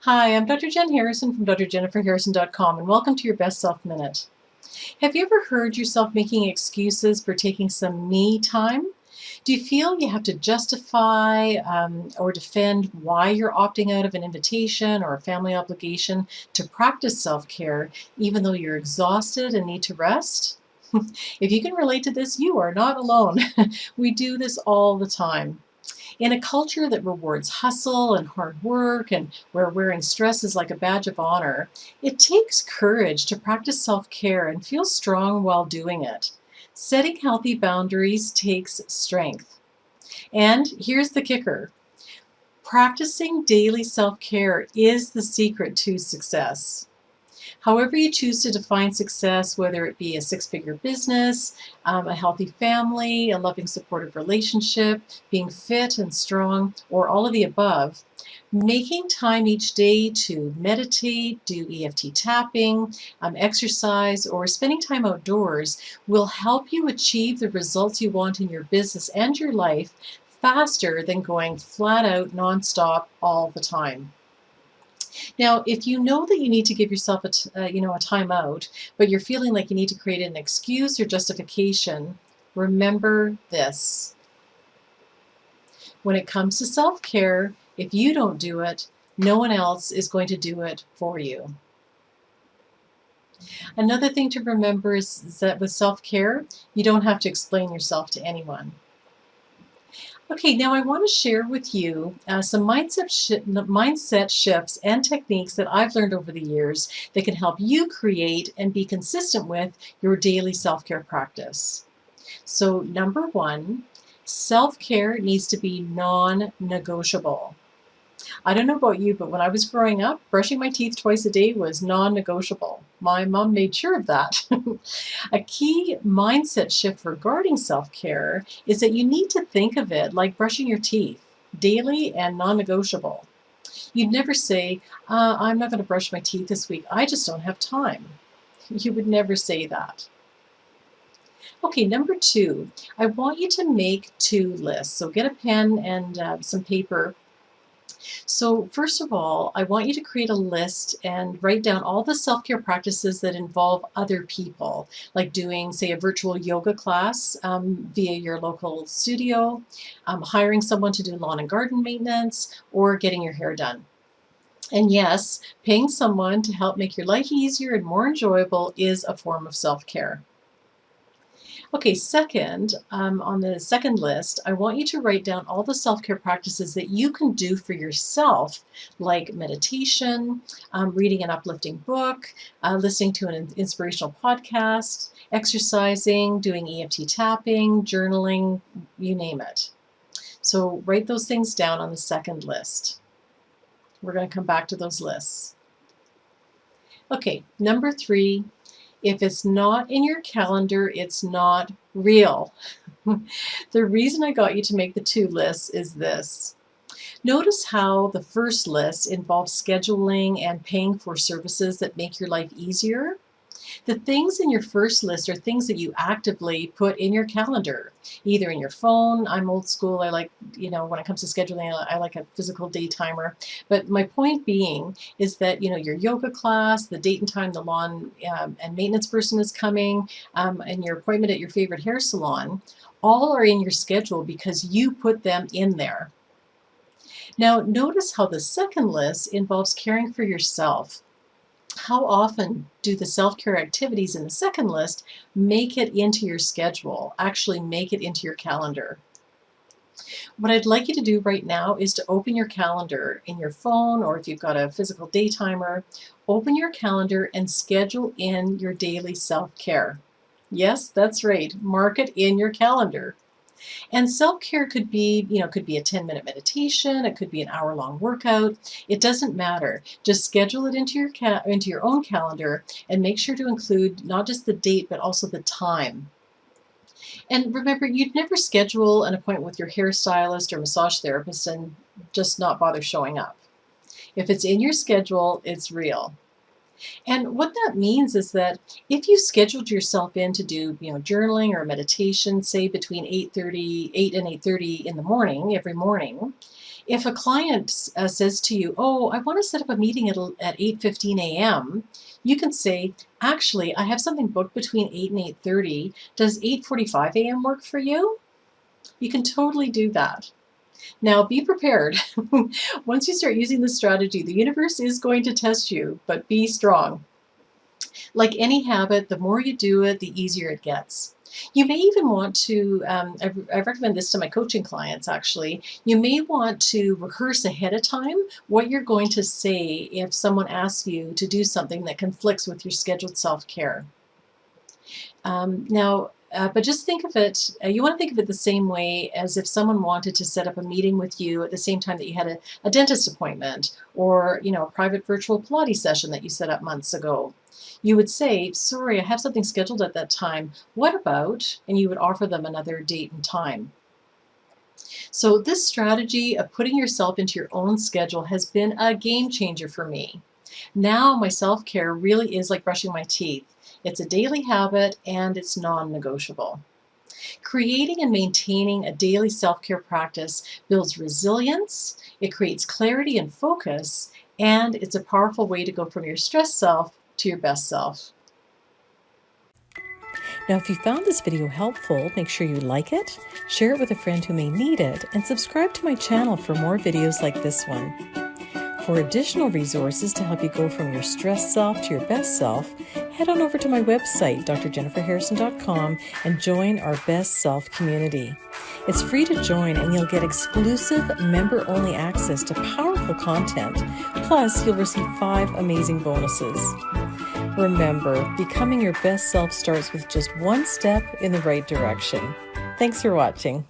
Hi, I'm Dr. Jen Harrison from drjenniferharrison.com, and welcome to your Best Self Minute. Have you ever heard yourself making excuses for taking some me time? Do you feel you have to justify or defend why you're opting out of an invitation or a family obligation to practice self-care, even though you're exhausted and need to rest? If you can relate to this, you are not alone. We do this all the time. In a culture that rewards hustle and hard work and where wearing stress is like a badge of honor, it takes courage to practice self-care and feel strong while doing it. Setting healthy boundaries takes strength. And here's the kicker. Practicing daily self-care is the secret to success. However you choose to define success, whether it be a six-figure business, a healthy family, a loving, supportive relationship, being fit and strong, or all of the above, making time each day to meditate, do EFT tapping, exercise, or spending time outdoors will help you achieve the results you want in your business and your life faster than going flat out nonstop all the time. Now, if you know that you need to give yourself a time out, but you're feeling like you need to create an excuse or justification, remember this. When it comes to self-care, if you don't do it, no one else is going to do it for you. Another thing to remember is that with self-care, you don't have to explain yourself to anyone. Okay, now I want to share with you some mindset shifts and techniques that I've learned over the years that can help you create and be consistent with your daily self-care practice. So number one, self-care needs to be non-negotiable. I don't know about you, but when I was growing up, brushing my teeth twice a day was non-negotiable. My mom made sure of that. A key mindset shift regarding self-care is that you need to think of it like brushing your teeth, daily and non-negotiable. You'd never say, I'm not going to brush my teeth this week. I just don't have time. You would never say that. Okay, number two, I want you to make two lists. So get a pen and some paper. So first of all, I want you to create a list and write down all the self-care practices that involve other people, like doing, say, a virtual yoga class via your local studio, hiring someone to do lawn and garden maintenance, or getting your hair done. And yes, paying someone to help make your life easier and more enjoyable is a form of self-care. Okay, second, on the second list, I want you to write down all the self-care practices that you can do for yourself, like meditation, reading an uplifting book, listening to an inspirational podcast, exercising, doing EFT tapping, journaling, you name it. So write those things down on the second list. We're going to come back to those lists. Okay, number three, if it's not in your calendar, it's not real. The reason I got you to make the two lists is this. Notice how the first list involves scheduling and paying for services that make your life easier. The things in your first list are things that you actively put in your calendar, either in your phone. I'm old school. I like, when it comes to scheduling, I like a physical day timer. But my point being is that, your yoga class, the date and time the lawn and maintenance person is coming, and your appointment at your favorite hair salon, all are in your schedule because you put them in there. Now, notice how the second list involves caring for yourself. How often do the self-care activities in the second list make it into your schedule, actually make it into your calendar? What I'd like you to do right now is to open your calendar in your phone, or if you've got a physical day timer, open your calendar and schedule in your daily self-care. Yes, that's right. Mark it in your calendar. And self-care could be, could be a 10-minute meditation, it could be an hour-long workout. It doesn't matter. Just schedule it into your own calendar and make sure to include not just the date but also the time. And remember, you'd never schedule an appointment with your hairstylist or massage therapist and just not bother showing up. If it's in your schedule, it's real. And what that means is that if you scheduled yourself in to do, journaling or meditation, say between 8 and 8:30 in the morning, every morning, if a client says to you, "Oh, I want to set up a meeting at 8:15 a.m.," you can say, "Actually, I have something booked between 8 and 8:30. Does 8:45 a.m. work for you?" You can totally do that. Now, be prepared. Once you start using this strategy, the universe is going to test you, but be strong. Like any habit, the more you do it, the easier it gets. You may even want to, I recommend this to my coaching clients actually, you may want to rehearse ahead of time what you're going to say if someone asks you to do something that conflicts with your scheduled self-care. But just think of it, you want to think of it the same way as if someone wanted to set up a meeting with you at the same time that you had a dentist appointment or, a private virtual Pilates session that you set up months ago. You would say, "Sorry, I have something scheduled at that time. What about?" And you would offer them another date and time. So this strategy of putting yourself into your own schedule has been a game changer for me. Now my self-care really is like brushing my teeth. It's a daily habit and it's non-negotiable. Creating and maintaining a daily self-care practice builds resilience, it creates clarity and focus, and it's a powerful way to go from your stressed self to your best self. Now, if you found this video helpful, make sure you like it, share it with a friend who may need it, and subscribe to my channel for more videos like this one. For additional resources to help you go from your stressed self to your best self, head on over to my website, drjenniferharrison.com, and join our Best Self community. It's free to join, and you'll get exclusive member-only access to powerful content. Plus, you'll receive 5 amazing bonuses. Remember, becoming your best self starts with just one step in the right direction. Thanks for watching.